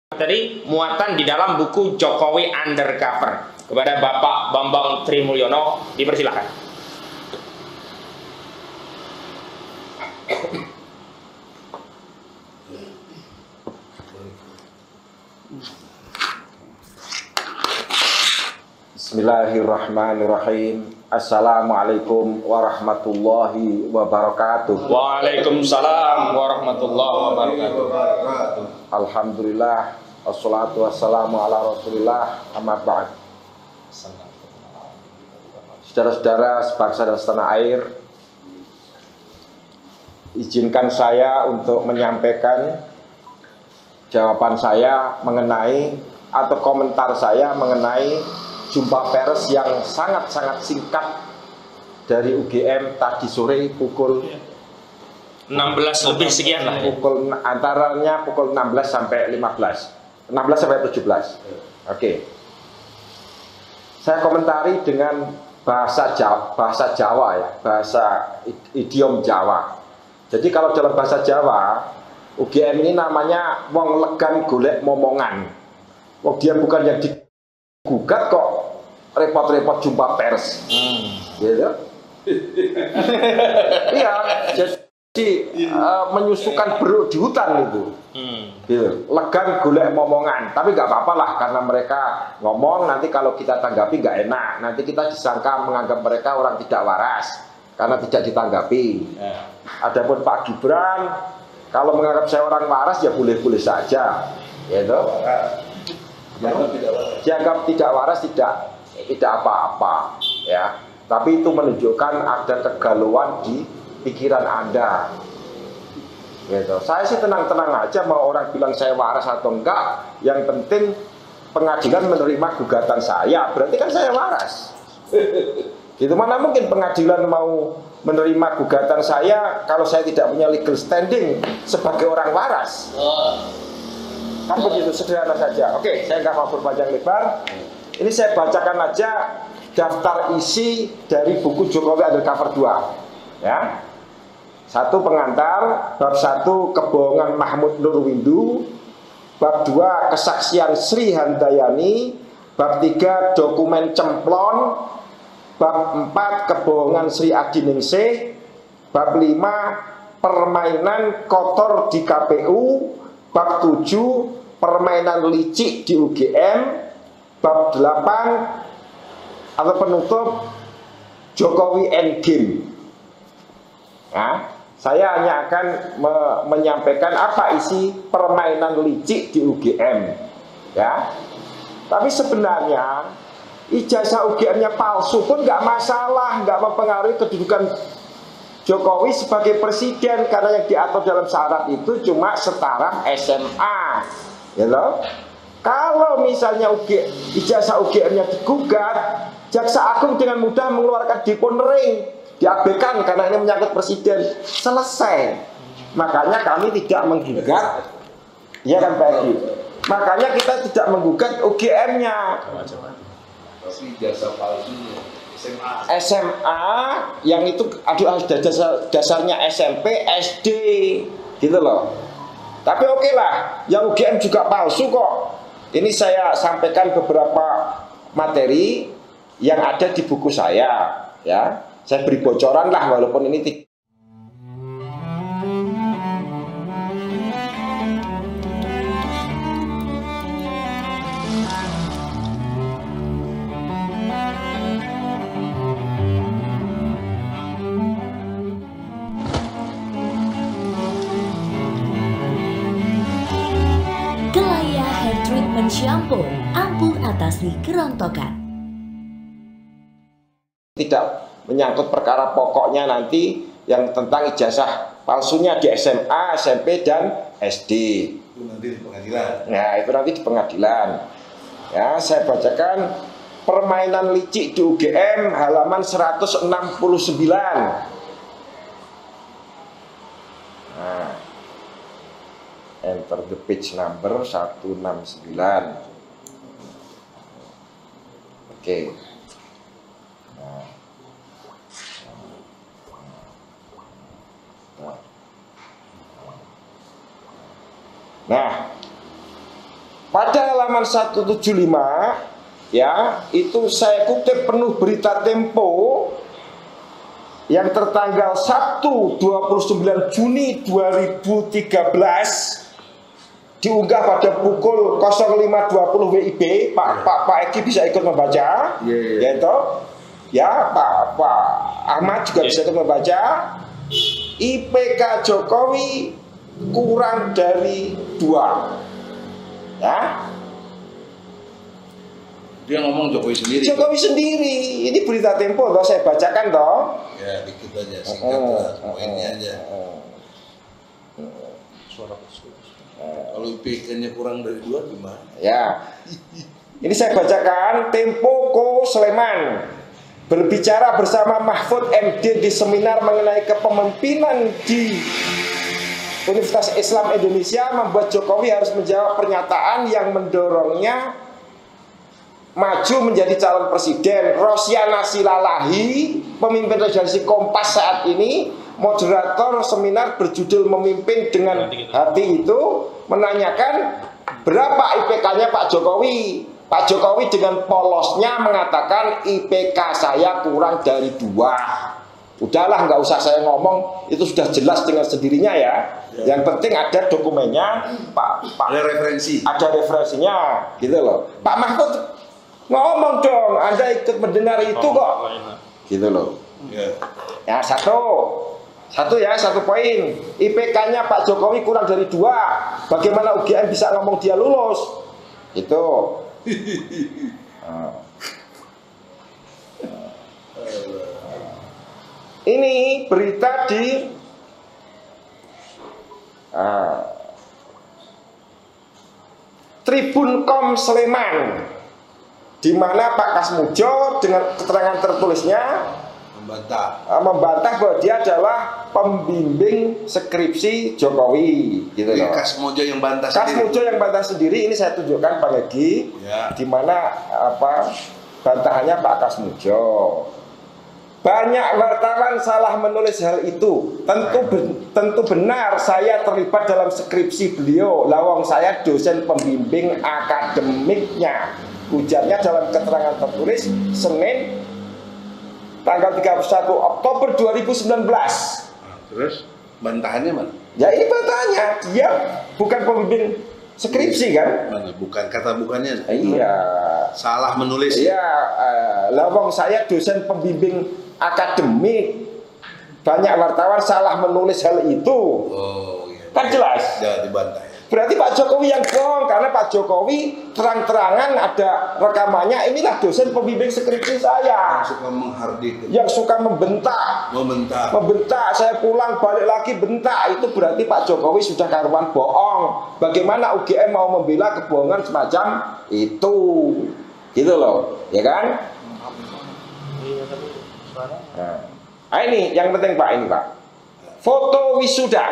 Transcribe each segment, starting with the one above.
Tadi muatan di dalam buku Jokowi Undercover. Kepada Bapak Bambang Trimulyono dipersilahkan. Bismillahirrahmanirrahim. Assalamualaikum warahmatullahi wabarakatuh. Waalaikumsalam warahmatullahi wabarakatuh. Alhamdulillah, wassalatu wassalamu ala rasulillah, amma ba'd. Saudara-saudara sebangsa dan setanah air, izinkan saya untuk menyampaikan jawaban saya mengenai atau komentar saya mengenai jumpa pers yang sangat-sangat singkat dari UGM tadi sore pukul 16 lebih sekian lah. Antaranya pukul 16 sampai 15. 16 sampai 17. Oke. Saya komentari dengan bahasa Jawa ya, bahasa idiom Jawa. Jadi kalau dalam bahasa Jawa, UGM ini namanya wong legan golek momongan. Wong dia bukan yang digugat kok repot-repot jumpa pers. Gitu. Iya, jadi menyusukan beruk di hutan itu. Gitu. Legan golek momongan, tapi nggak apa-apa lah karena mereka ngomong, nanti kalau kita tanggapi nggak enak, nanti kita disangka menganggap mereka orang tidak waras karena tidak ditanggapi. Adapun Pak Gibran, kalau menganggap saya orang waras ya boleh-boleh saja, gitu. Dianggap tidak waras tidak apa-apa, ya. Tapi itu menunjukkan ada kegalauan di pikiran Anda. Gitu. Saya sih tenang-tenang aja mau orang bilang saya waras atau enggak. Yang penting pengadilan menerima gugatan saya, berarti kan saya waras. Gitu, mana mungkin pengadilan mau menerima gugatan saya kalau saya tidak punya legal standing sebagai orang waras. Kan begitu, sederhana saja. Oke, saya nggak mau berpanjang lebar. Ini saya bacakan aja daftar isi dari buku Jokowi Undercover 2. Ya. 1 pengantar, bab 1 kebohongan Mahmud Nurwindu, bab 2 kesaksian Sri Handayani, bab 3 dokumen cemplon, bab 4 kebohongan Sri Adiningsih, bab 5 permainan kotor di KPU, bab 7 permainan licik di UGM, bab 8 atau penutup Jokowi Endgame. Ya, saya hanya akan menyampaikan apa isi permainan licik di UGM, ya. Tapi sebenarnya ijazah UGM-nya palsu pun nggak masalah, nggak mempengaruhi kedudukan Jokowi sebagai presiden karena yang diatur dalam syarat itu cuma setara SMA, gitu. Kalau misalnya ijazah UGM-nya digugat, Jaksa Agung dengan mudah mengeluarkan deponering, diabaikan karena ini menyangkut presiden, selesai. Makanya kami tidak menggugat, ya kan Pak Edi? Makanya kita tidak menggugat UGM-nya. Ijazah palsunya SMA yang itu dasarnya SMP, SD, gitu loh. Tapi oke lah, yang UGM juga palsu kok. Ini saya sampaikan beberapa materi yang ada di buku saya, ya. Saya beri bocoran lah walaupun ini tidak. Gelaya Hair Treatment Shampoo ampuh atasi kerontokan. Tidak menyangkut perkara pokoknya nanti yang tentang ijazah palsunya di SMA, SMP, dan SD. itu nanti di pengadilan. Nah, itu nanti di pengadilan. Ya, saya bacakan permainan licik di UGM halaman 169. Nah, enter the page number 169. Oke. Nah, pada halaman 175 ya, itu saya kutip penuh berita Tempo yang tertanggal Sabtu 29 Juni 2013 diunggah pada pukul 05.20 WIB. Pak Eki bisa ikut membaca, yaitu ya Pak Ahmad juga bisa ikut membaca. IPK Jokowi kurang dari 2, ya. Dia ngomong Jokowi sendiri. Jokowi sendiri. Ini berita Tempo, toh saya bacakan toh. Ya dikit aja, singkat lah, poinnya aja. Kalau IPK-nya kurang dari 2 gimana? Ya. Ini saya bacakan. Tempo Ko Sleman berbicara bersama Mahfud MD di seminar mengenai kepemimpinan di Universitas Islam Indonesia membuat Jokowi harus menjawab pernyataan yang mendorongnya maju menjadi calon presiden. Rosiana Silalahi, pemimpin redaksi Kompas saat ini, moderator seminar berjudul Memimpin dengan Hati itu, menanyakan berapa IPK-nya Pak Jokowi. Pak Jokowi dengan polosnya mengatakan IPK saya kurang dari 2. Udahlah, nggak usah saya ngomong, itu sudah jelas dengan sendirinya ya. Yang penting ada dokumennya, Pak. Ada referensi. Ada referensinya, gitu loh. Pak Mahfud ngomong dong, Anda ikut mendengar itu kok, gitu loh. Ya satu poin. IPK-nya Pak Jokowi kurang dari 2. Bagaimana UGM bisa ngomong dia lulus? Itu. Ini berita di Tribun.com Sleman, di mana Pak Kasmujo dengan keterangan tertulisnya membantah bahwa dia adalah pembimbing skripsi Jokowi, gitu loh. Kasmujo yang bantah sendiri. Kasmujo yang bantah sendiri. Ini saya tunjukkan Pak Egi, ya. di mana bantahannya Pak Kasmujo. Banyak wartawan salah menulis hal itu. Tentu benar saya terlibat dalam skripsi beliau. Lawang saya dosen pembimbing akademiknya. Ujarnya dalam keterangan tertulis Senin tanggal 31 Oktober 2019. Terus bantahannya mana? Ya ini bantahannya, dia bukan pembimbing skripsi kan? Mana? Bukan, kata bukannya. Iya. Salah menulis. Iya, lawang saya dosen pembimbing akademik. Banyak wartawan salah menulis hal itu. Oh iya. Kan jelas. Ya dibantah. Berarti Pak Jokowi yang bohong, karena Pak Jokowi terang-terangan ada rekamannya. Inilah dosen pembimbing skripsi saya. Yang suka menghardik. Yang suka membentak. Membentak. Saya pulang balik lagi bentak. Itu berarti Pak Jokowi sudah karuan bohong. Bagaimana UGM mau membela kebohongan semacam itu? Gitu loh, ya kan? Nah, ini yang penting Pak, ini Pak. Foto wisuda.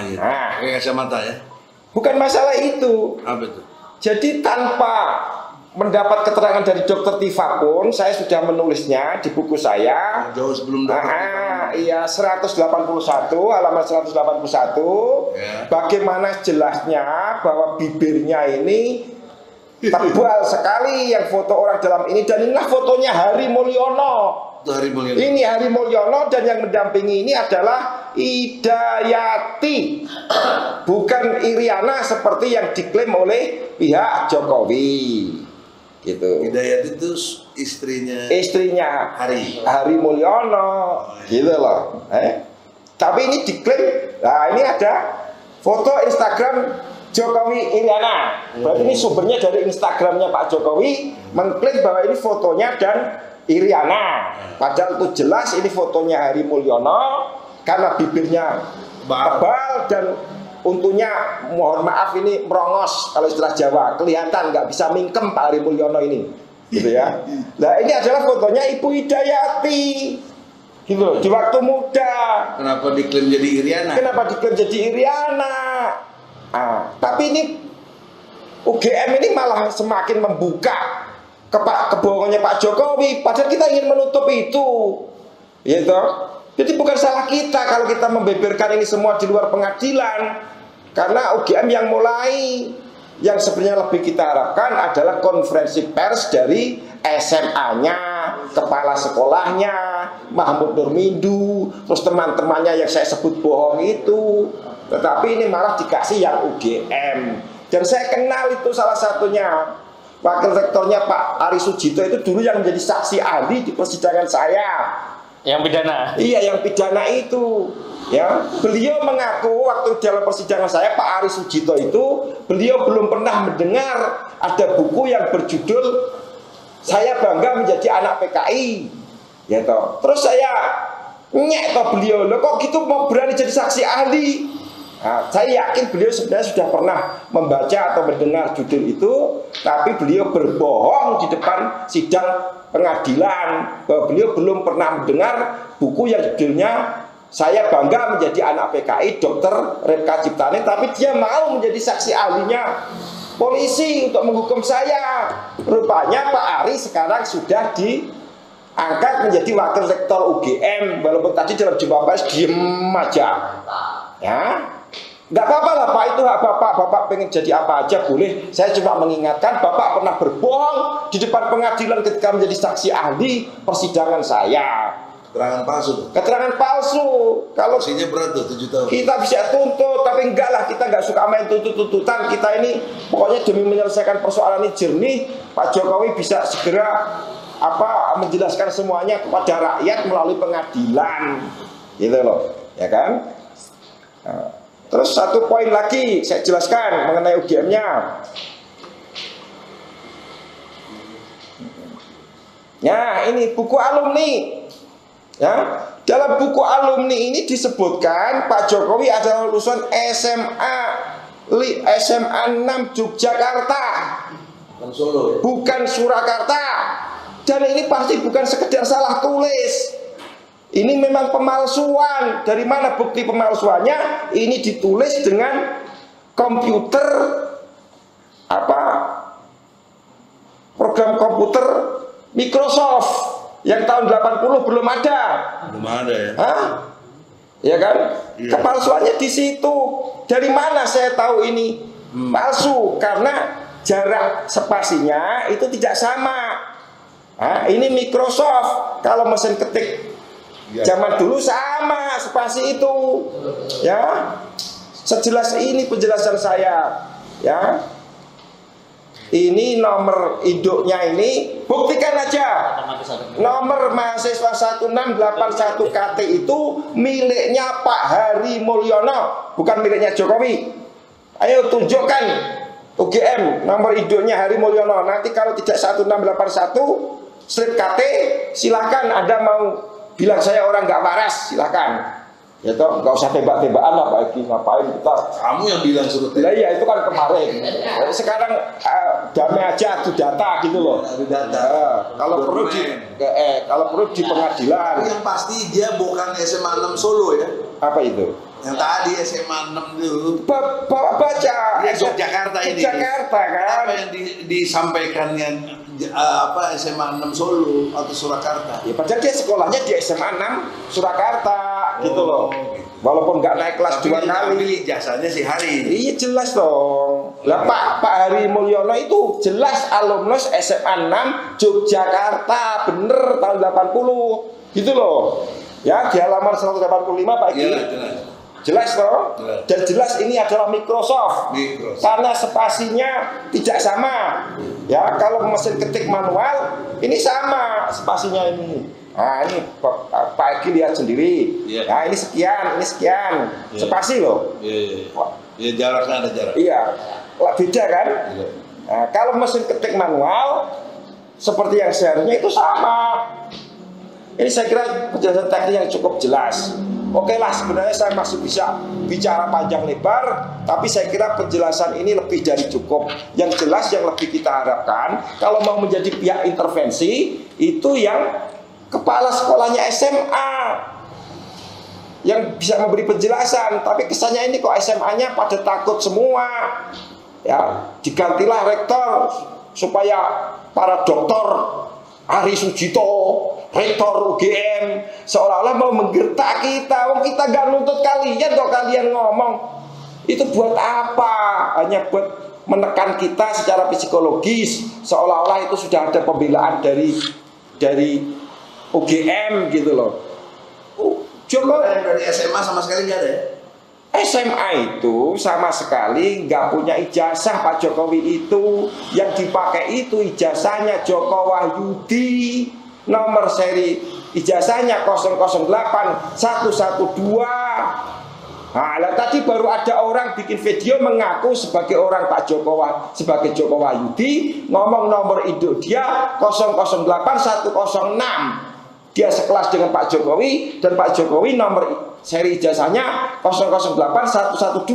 Iya. Nah, pakai kacamata ya. Bukan masalah itu. Apa itu? Jadi tanpa mendapat keterangan dari Dokter Tifa pun, saya sudah menulisnya di buku saya. Jauh sebelum Dokter. Iya, 181, halaman 181. Ya. Bagaimana jelasnya bahwa bibirnya ini tebal sekali yang foto orang dalam ini, dan inilah fotonya Hari Mulyono. Ini Hari Mulyono, dan yang mendampingi ini adalah Idayati, bukan Iriana seperti yang diklaim oleh pihak Jokowi. Gitu. Idayati itu istrinya Hari Mulyono, gitu loh. Tapi ini diklaim. Nah, ini ada foto Instagram Jokowi Iriana. Berarti ini sumbernya dari Instagramnya Pak Jokowi, mengklaim bahwa ini fotonya dan Iriana. Padahal itu jelas ini fotonya Hari Mulyono, karena bibirnya tebal dan untunya, mohon maaf ini merongos kalau istilah Jawa, kelihatan nggak bisa mingkem Pak Hari Mulyono ini, gitu ya. Nah ini adalah fotonya Ibu Idayati, gitu loh, di waktu muda. Kenapa diklaim jadi Iriana? Tapi ini UGM ini malah semakin membuka kebohongannya Pak Jokowi, padahal kita ingin menutup itu, gitu. Jadi bukan salah kita kalau kita membeberkan ini semua di luar pengadilan, karena UGM yang mulai, Yang sebenarnya lebih kita harapkan adalah konferensi pers dari SMA-nya, kepala sekolahnya, Mahmud Nurmindu, terus teman-temannya yang saya sebut bohong itu. Tetapi ini malah dikasih yang UGM. Dan saya kenal itu salah satunya. Wakil rektornya Pak Ari Sujito itu dulu yang menjadi saksi ahli di persidangan saya. Yang pidana? Iya, yang pidana itu. Ya, beliau mengaku waktu dalam persidangan saya, Pak Ari Sujito itu, beliau belum pernah mendengar ada buku yang berjudul Saya Bangga Menjadi Anak PKI. Ya toh. Terus saya nyek toh beliau, loh kok gitu mau berani jadi saksi ahli? Nah, saya yakin beliau sebenarnya sudah pernah membaca atau mendengar judul itu, tapi beliau berbohong di depan sidang pengadilan bahwa beliau belum pernah mendengar buku yang judulnya Saya Bangga Menjadi Anak PKI Dr. Redka Ciptane, tapi dia mau menjadi saksi ahlinya polisi untuk menghukum saya. Rupanya Pak Ari sekarang sudah diangkat menjadi wakil rektor UGM, walaupun tadi dalam jumpa pers diem aja. Ya, nggak apa-apa lah Pak, itu hak Bapak. Bapak pengen jadi apa aja boleh. Saya cuma mengingatkan Bapak pernah berbohong di depan pengadilan ketika menjadi saksi ahli persidangan saya. Keterangan palsu. Keterangan palsu. Kalau Sanksinya berat tuh 7 tahun. kita bisa tuntut, tapi enggak lah, kita nggak suka main tuntut-tuntutan. Kita ini pokoknya demi menyelesaikan persoalan ini jernih, Pak Jokowi bisa segera menjelaskan semuanya kepada rakyat melalui pengadilan, gitu loh, ya kan? Nah, terus satu poin lagi saya jelaskan mengenai UGM-nya. Nah, ini buku alumni. Ya, dalam buku alumni ini disebutkan Pak Jokowi adalah lulusan SMA 6 Yogyakarta, Bukan Solo. bukan Surakarta. Dan ini pasti bukan sekedar salah tulis. Ini memang pemalsuan. Dari mana bukti pemalsuannya? Ini ditulis dengan komputer program komputer Microsoft yang tahun 80 belum ada. Belum ada ya. Hah? Ya kan? Iya. Kepalsuannya di situ. Dari mana saya tahu ini palsu? Karena jarak spasinya itu tidak sama. Ini Microsoft. Kalau mesin ketik zaman dulu sama spasi itu. Ya. Sejelas ini penjelasan saya. Ya. Ini nomor induknya ini, buktikan aja. Nomor mahasiswa 1681 KT itu miliknya Pak Hari Mulyono, bukan miliknya Jokowi. Ayo tunjukkan UGM nomor induknya Hari Mulyono. Nanti kalau tidak 1681 slip KT, silakan Anda mau bilang saya orang nggak waras, silakan. Ya toh, nggak usah tembak-tembakan lah Pak Eki, ngapain kita? Kamu yang bilang suruh Lah iya, itu kan kemarin. Sekarang damai aja adu data gitu loh. Adu data. Kalau perlu di pengadilan. Tapi yang pasti dia bukan SMA 6 Solo ya. Apa itu? Yang tadi SMA 6 itu. Baca. Ya, Yogyakarta ini. Jakarta kan. Apa yang disampaikannya SMA 6 Solo atau Surakarta? Ya padahal dia sekolahnya di SMA 6 Surakarta gitu loh. Gitu. Walaupun nggak naik kelas 2 kali. Jasanya si Hari. Iya jelas dong. Lah Pak Hari Mulyono itu jelas alumnus SMA 6 Yogyakarta, bener tahun 80 gitu loh. Ya di halaman 185 Pak Eki. Iya, jelas. Jelas toh? Jelas. Dan jelas ini adalah Microsoft. Karena spasinya tidak sama. Ya, kalau mesin ketik manual ini sama spasinya ini. Nah, ini Pak Eki lihat sendiri. Iya. Nah, ini sekian, ini sekian. Iya. Spasi loh. Iya. Ya jaraknya ada jarak. Iya. Beda kan? Iya. Nah, kalau mesin ketik manual seperti yang seharusnya itu sama. Ini saya kira penjelasan teknis yang cukup jelas. Oke lah, sebenarnya saya masih bisa bicara panjang lebar, tapi saya kira penjelasan ini lebih dari cukup. Yang jelas yang lebih kita harapkan, kalau mau menjadi pihak intervensi, itu yang kepala sekolahnya SMA yang bisa memberi penjelasan. Tapi kesannya ini kok SMA-nya pada takut semua. Ya, digantilah rektor supaya para dokter Ari Sujito, rektor UGM, seolah-olah mau menggertak kita. Wong kita gak nuntut kalian kok, kalian ngomong. Itu buat apa? Hanya buat menekan kita secara psikologis, seolah-olah itu sudah ada pembelaan dari UGM gitu loh. Jokowi Dari SMA sama sekali nggak ada ya? SMA itu sama sekali nggak punya ijazah. Pak Jokowi itu yang dipakai itu ijazahnya Joko Wahyudi, nomor seri ijazahnya 008 112. Nah, tadi baru ada orang bikin video mengaku sebagai orang sebagai Joko Wahyudi, ngomong nomor induk dia 008 106. Dia sekelas dengan Pak Jokowi, dan Pak Jokowi nomor seri ijazahnya 008 112.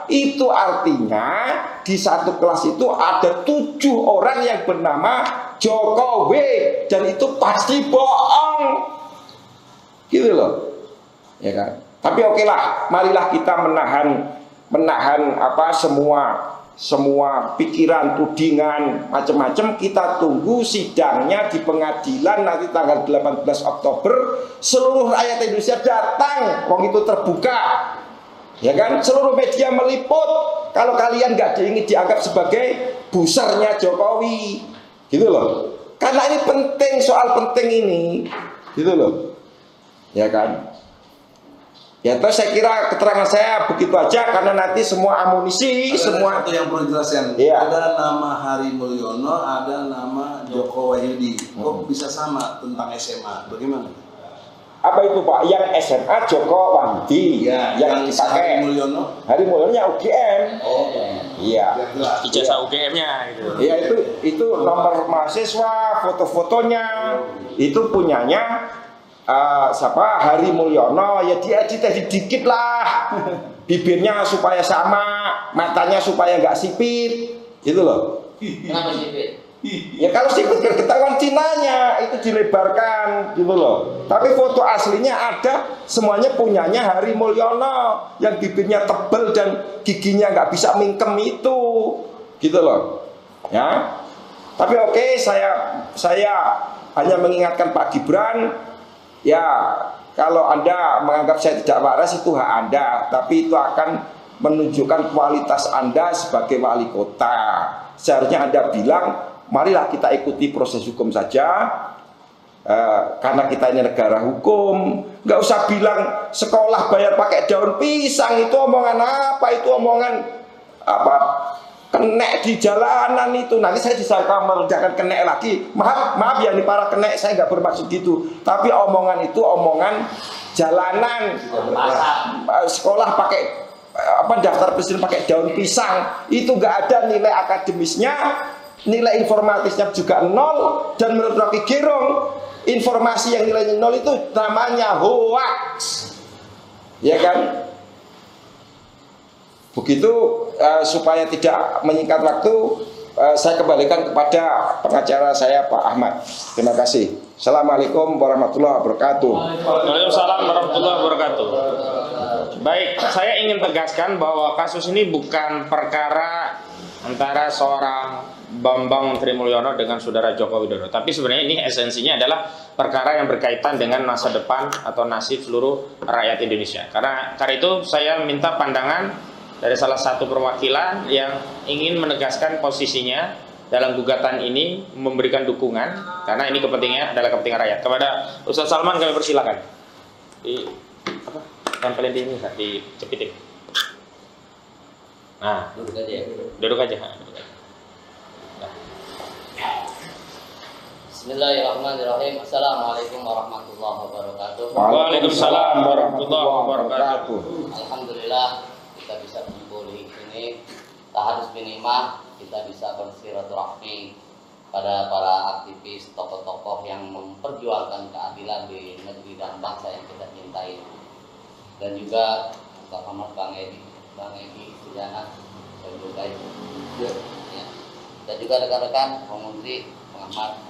Itu artinya di satu kelas itu ada 7 orang yang bernama Jokowi, dan itu pasti bohong. Gitu loh. Ya kan? Tapi oke lah, marilah kita menahan apa semua pikiran, tudingan, macam-macam. Kita tunggu sidangnya di pengadilan nanti tanggal 18 Oktober. Seluruh rakyat Indonesia datang, wong itu terbuka, ya kan? Seluruh media meliput. Kalau kalian nggak ingin dianggap sebagai busernya Jokowi, gitu loh. Karena ini penting, soal penting ini, gitu loh, ya kan? Ya, terus saya kira keterangan saya begitu aja, karena nanti semua amunisi, semua satu yang perlu dijelaskan. Iya. Ada nama Hari Mulyono, ada nama Joko Wahyudi. Kok bisa sama tentang SMA? Bagaimana? apa itu Pak? Yang SMA Joko Wahyudi, Ya, yang Hari dipakai Mulyono. Hari Mulyono UGM. Oh, Iya. Ijazah UGM-nya gitu. Iya, itu nomor mahasiswa, foto-fotonya, itu punyanya siapa? Hari Mulyono. Ya diedit dikit lah, bibirnya supaya sama, matanya supaya nggak sipit, gitu loh. Kenapa sipit? Ya kalau sipit ketahuan Cinanya, itu dilebarkan, gitu loh. Tapi foto aslinya ada, semuanya punyanya Hari Mulyono, yang bibirnya tebel dan giginya nggak bisa mingkem itu, gitu loh. Ya. Tapi oke, saya hanya mengingatkan Pak Gibran. Ya, kalau Anda menganggap saya tidak waras, itu hak Anda, tapi itu akan menunjukkan kualitas Anda sebagai wali kota. Seharusnya Anda bilang, marilah kita ikuti proses hukum saja, karena kita ini negara hukum. Nggak usah bilang sekolah bayar pakai daun pisang, itu omongan apa? Itu omongan apa? Kenek di jalanan itu. Nanti saya disangka merendahkan kenek lagi. Maaf ya ini para kenek, saya nggak bermaksud gitu. Tapi omongan itu omongan jalanan. Sekolah pakai daftar presiden pakai daun pisang, itu nggak ada nilai akademisnya, nilai informatisnya juga nol. Dan menurut Rocky Gerung, informasi yang nilainya nol itu namanya hoax, ya kan? Begitu. Supaya tidak menyingkat waktu, saya kembalikan kepada pengacara saya Pak Ahmad. Terima kasih. Assalamualaikum warahmatullahi wabarakatuh. Waalaikumsalam warahmatullahi wabarakatuh. Baik, saya ingin tegaskan bahwa kasus ini bukan perkara antara seorang Bambang Trimulyono dengan saudara Joko Widodo. Tapi sebenarnya ini esensinya adalah perkara yang berkaitan dengan masa depan atau nasib seluruh rakyat Indonesia. Karena itu saya minta pandangan dari salah satu perwakilan yang ingin menegaskan posisinya dalam gugatan ini, memberikan dukungan, karena ini kepentingannya adalah kepentingan rakyat. Kepada Ustaz Salman kami persilakan. Tempelin di ini, dicepitin. Nah, Duduk aja ya. duduk aja. Nah. Bismillahirrahmanirrahim. Assalamualaikum warahmatullahi wabarakatuh. Waalaikumsalam warahmatullahi wabarakatuh. Alhamdulillah kita bisa mengumpul di sini. Taharus binimah, kita bisa bersilaturahmi pada para aktivis, tokoh-tokoh yang memperjuangkan keadilan di negeri dan bangsa yang kita cintai. Dan juga Pak Ahmad, Bang Edi Sujana, dan juga ya. Dan juga rekan-rekan Bang Menteri, Bang Ahmad,